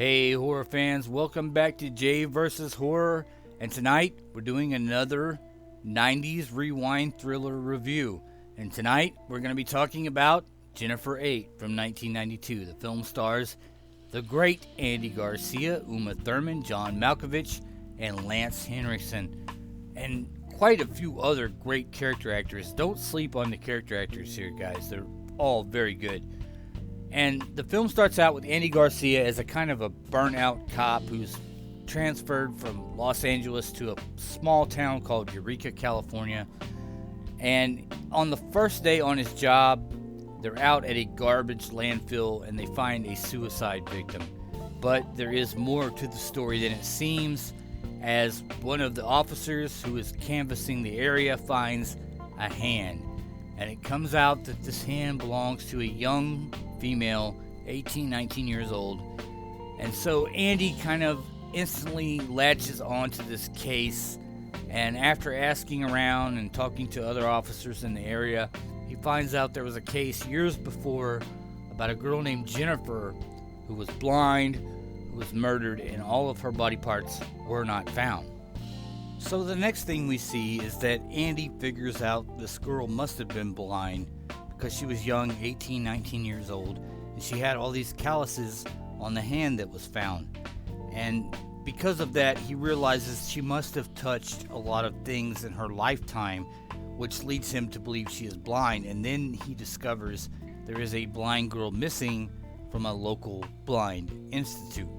Hey horror fans, welcome back to Jay vs. Horror, and tonight we're doing another 90s rewind thriller review. And tonight we're going to be talking about Jennifer 8 from 1992. The film stars the great Andy Garcia, Uma Thurman, John Malkovich, and Lance Henriksen, and quite a few other great character actors. Don't sleep on the character actors here, guys. They're all very good. And the film starts out with Andy Garcia as a kind of a burnt-out cop who's transferred from Los Angeles to a small town called Eureka, California. And on the first day on his job, they're out at a garbage landfill and they find a suicide victim. But there is more to the story than it seems, as one of the officers who is canvassing the area finds a hand. And it comes out that this hand belongs to a young female, 18, 19 years old. And so Andy kind of instantly latches onto this case, and after asking around and talking to other officers in the area, he finds out there was a case years before about a girl named Jennifer who was blind, who was murdered, and all of her body parts were not found. So the next thing we see is that Andy figures out this girl must have been blind because she was young, 18, 19 years old, and she had all these calluses on the hand that was found. And because of that, he realizes she must have touched a lot of things in her lifetime, which leads him to believe she is blind. And then he discovers there is a blind girl missing from a local blind institute.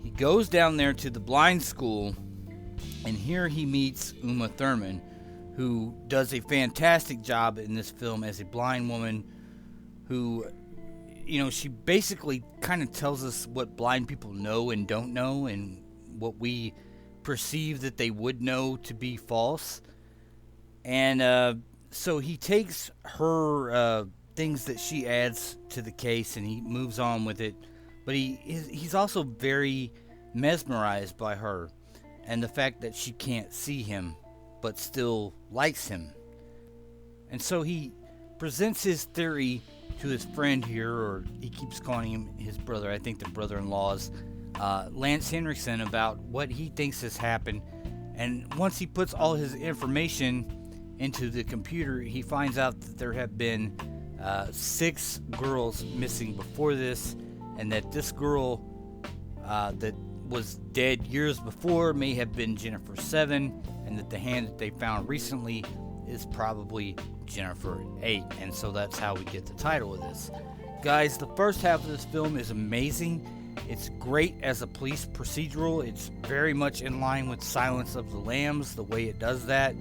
He goes down there to the blind school, and here he meets Uma Thurman, who does a fantastic job in this film as a blind woman who, she basically kind of tells us what blind people know and don't know, and what we perceive that they would know to be false. And so he takes her things that she adds to the case and he moves on with it. But he's also very mesmerized by her and the fact that she can't see him but still likes him. And so he presents his theory to his friend here, or he keeps calling him his brother, I think the brother-in-law's, Lance Henriksen, about what he thinks has happened. And once he puts all his information into the computer, he finds out that there have been 6 girls missing before this, and that this girl that was dead years before may have been Jennifer 7, and that the hand that they found recently is probably Jennifer 8. And so that's how we get the title of this. Guys, the first half of this film is amazing. It's great as a police procedural. It's very much in line with Silence of the Lambs, the way it does that.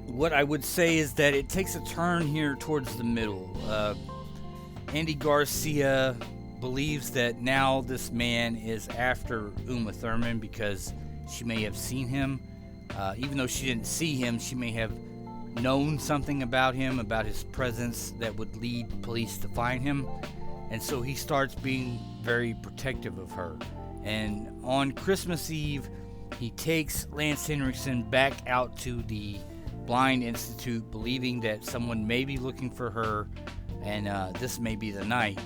What I would say is that it takes a turn here towards the middle. Andy Garcia believes that now this man is after Uma Thurman because she may have seen him. Even though she didn't see him, she may have known something about him, about his presence, that would lead police to find him. And so he starts being very protective of her. And on Christmas Eve, he takes Lance Henriksen back out to the Blind Institute, believing that someone may be looking for her, and this may be the night.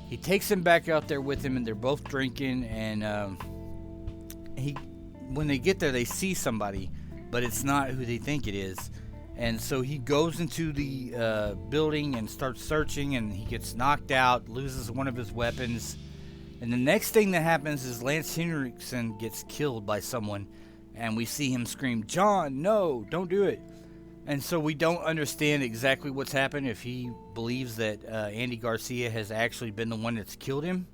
He takes him back out there with him, and they're both drinking, and when they get there, they see somebody, but it's not who they think it is. And so he goes into the building and starts searching, and he gets knocked out, loses one of his weapons. And the next thing that happens is Lance Henriksen gets killed by someone, and we see him scream, "John, no, don't do it." And so we don't understand exactly what's happened, if he believes that Andy Garcia has actually been the one that's killed him,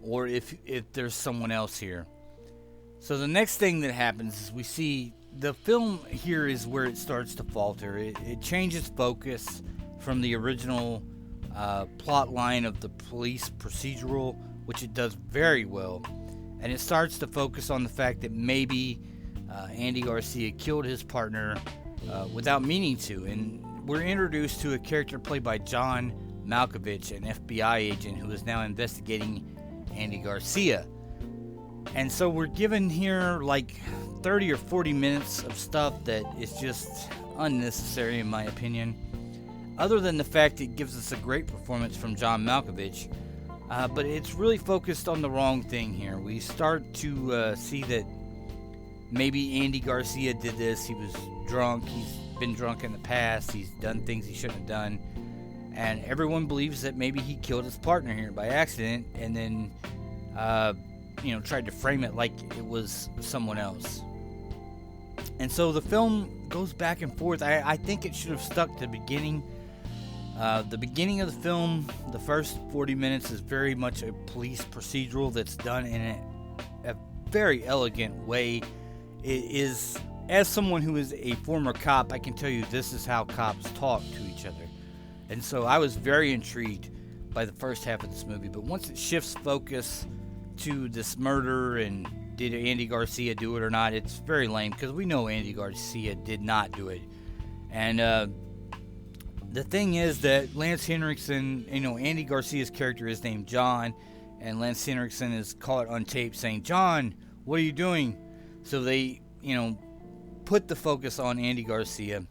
or if there's someone else here. So the next thing that happens is we see the film here is where it starts to falter. It changes focus from the original plot line of the police procedural, which it does very well, and it starts to focus on the fact that maybe Andy Garcia killed his partner without meaning to. And we're introduced to a character played by John Malkovich, an FBI agent who is now investigating Andy Garcia. And so we're given here like 30 or 40 minutes of stuff that is just unnecessary in my opinion. Other than the fact it gives us a great performance from John Malkovich, But it's really focused on the wrong thing here. We start to see that maybe Andy Garcia did this. He was drunk. He's been drunk in the past. He's done things he shouldn't have done. And everyone believes that maybe he killed his partner here by accident and then, tried to frame it like it was someone else. And so the film goes back and forth. I think it should have stuck to the beginning. The beginning of the film, the first 40 minutes, is very much a police procedural that's done in a very elegant way. It is, as someone who is a former cop, I can tell you this is how cops talk to each other. And so I was very intrigued by the first half of this movie. But once it shifts focus to this murder and did Andy Garcia do it or not, it's very lame because we know Andy Garcia did not do it. And the thing is that Lance Henriksen, Andy Garcia's character is named John, and Lance Henriksen is caught on tape saying, "John, what are you doing?" So they, put the focus on Andy Garcia.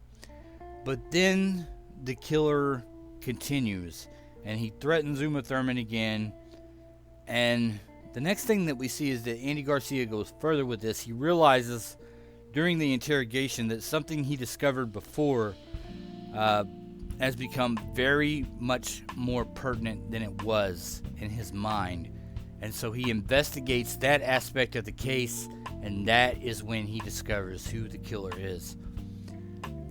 But then the killer continues, and he threatens Uma Thurman again. And the next thing that we see is that Andy Garcia goes further with this. He realizes during the interrogation that something he discovered before has become very much more pertinent than it was in his mind. And so he investigates that aspect of the case, and that is when he discovers who the killer is.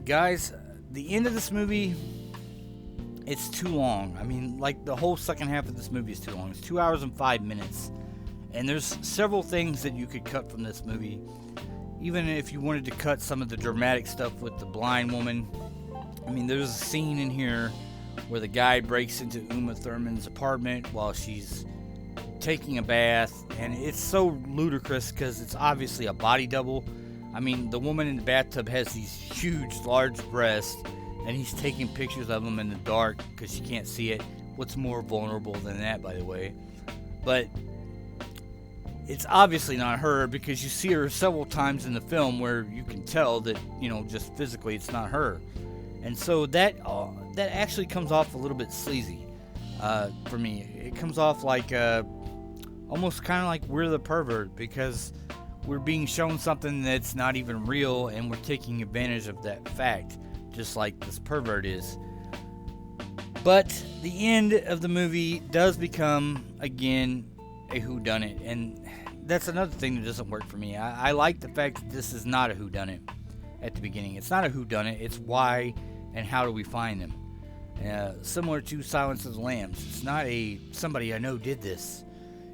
Guys, the end of this movie, it's too long. I mean, like, the whole second half of this movie is too long. It's 2 hours and 5 minutes. And there's several things that you could cut from this movie. Even if you wanted to cut some of the dramatic stuff with the blind woman. I mean, there's a scene in here where the guy breaks into Uma Thurman's apartment while she's taking a bath. And it's so ludicrous because it's obviously a body double. I mean, the woman in the bathtub has these huge, large breasts, and he's taking pictures of them in the dark because she can't see it. What's more vulnerable than that, by the way? But it's obviously not her because you see her several times in the film where you can tell that, just physically it's not her. And so that actually comes off a little bit sleazy for me. It comes off like almost kind of like we're the pervert because we're being shown something that's not even real, and we're taking advantage of that fact, just like this pervert is. But the end of the movie does become, again, a whodunit, and that's another thing that doesn't work for me. I like the fact that this is not a whodunit at the beginning. It's not a whodunit, it's why and how do we find them. Similar to Silence of the Lambs. It's not a somebody I know did this.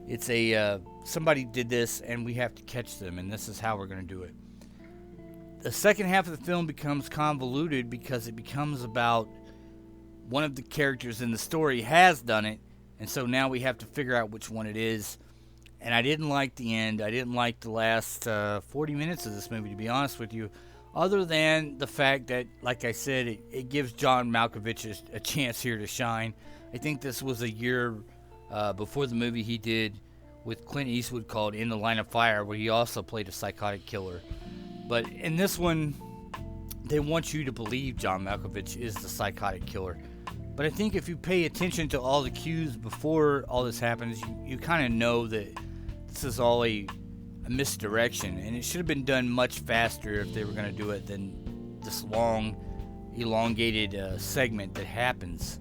It's a somebody did this and we have to catch them, and this is how we're going to do it. The second half of the film becomes convoluted because it becomes about one of the characters in the story has done it, and so now we have to figure out which one it is. And I didn't like the end. I didn't like the last 40 minutes of this movie, to be honest with you, other than the fact that, like I said, it gives John Malkovich a chance here to shine. I think this was a year before the movie he did with Clint Eastwood called In the Line of Fire, where he also played a psychotic killer. But in this one, they want you to believe John Malkovich is the psychotic killer. But I think if you pay attention to all the cues before all this happens, you kind of know that this is all a misdirection, and it should have been done much faster if they were going to do it than this long, elongated segment that happens.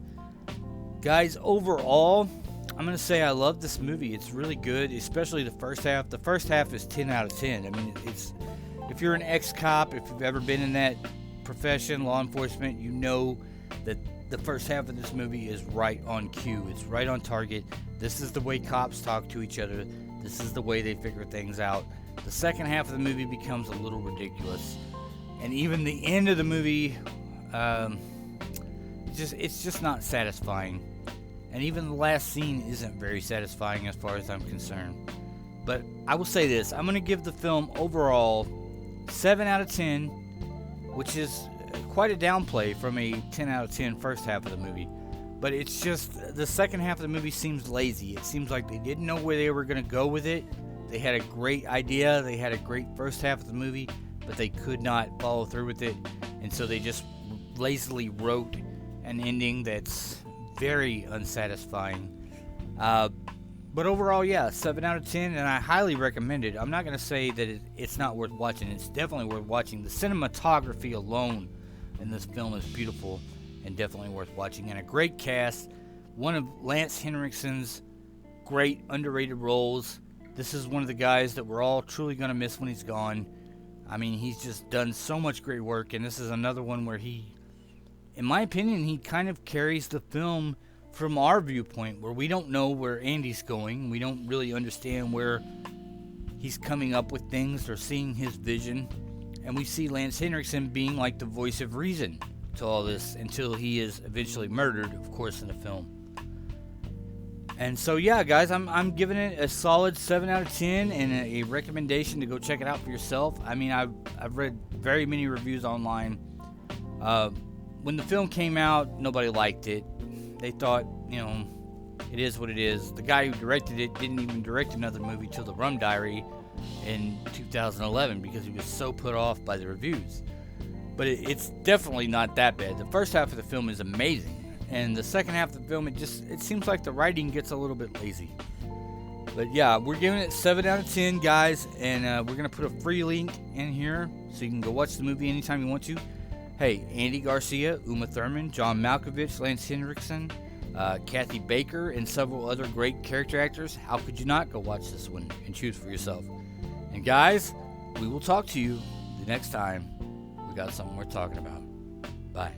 Guys, overall, I'm going to say I love this movie. It's really good, especially the first half. The first half is 10 out of 10. I mean, it's if you're an ex-cop, if you've ever been in that profession, law enforcement, you know that the first half of this movie is right on cue. It's right on target. This is the way cops talk to each other. This is the way they figure things out. The second half of the movie becomes a little ridiculous. And even the end of the movie, it's just not satisfying. And even the last scene isn't very satisfying as far as I'm concerned. But I will say this. I'm going to give the film overall 7 out of 10, which is quite a downplay from a 10 out of 10 first half of the movie. But it's just the second half of the movie seems lazy. It seems like they didn't know where they were going to go with it. They had a great idea. They had a great first half of the movie, but they could not follow through with it. And so they just lazily wrote an ending that's very unsatisfying. But overall, yeah, 7 out of 10, and I highly recommend it. I'm not going to say that it's not worth watching. It's definitely worth watching. The cinematography alone in this film is beautiful and definitely worth watching. And a great cast. One of Lance Henriksen's great underrated roles. This is one of the guys that we're all truly going to miss when he's gone. I mean, he's just done so much great work, and this is another one where he, in my opinion, he kind of carries the film from our viewpoint, where we don't know where Andy's going. We don't really understand where he's coming up with things or seeing his vision. And we see Lance Henriksen being like the voice of reason to all this until he is eventually murdered, of course, in the film. And so, yeah, guys, I'm giving it a solid 7 out of 10 and a recommendation to go check it out for yourself. I mean, I've read very many reviews online. When the film came out, nobody liked it. They thought, it is what it is. The guy who directed it didn't even direct another movie till The Rum Diary in 2011 because he was so put off by the reviews. But it's definitely not that bad. The first half of the film is amazing. And the second half of the film, it seems like the writing gets a little bit lazy. But yeah, we're giving it 7 out of 10, guys. And we're going to put a free link in here so you can go watch the movie anytime you want to. Hey, Andy Garcia, Uma Thurman, John Malkovich, Lance Henriksen, Kathy Baker, and several other great character actors. How could you not go watch this one and choose for yourself? And guys, we will talk to you the next time we got something worth talking about. Bye.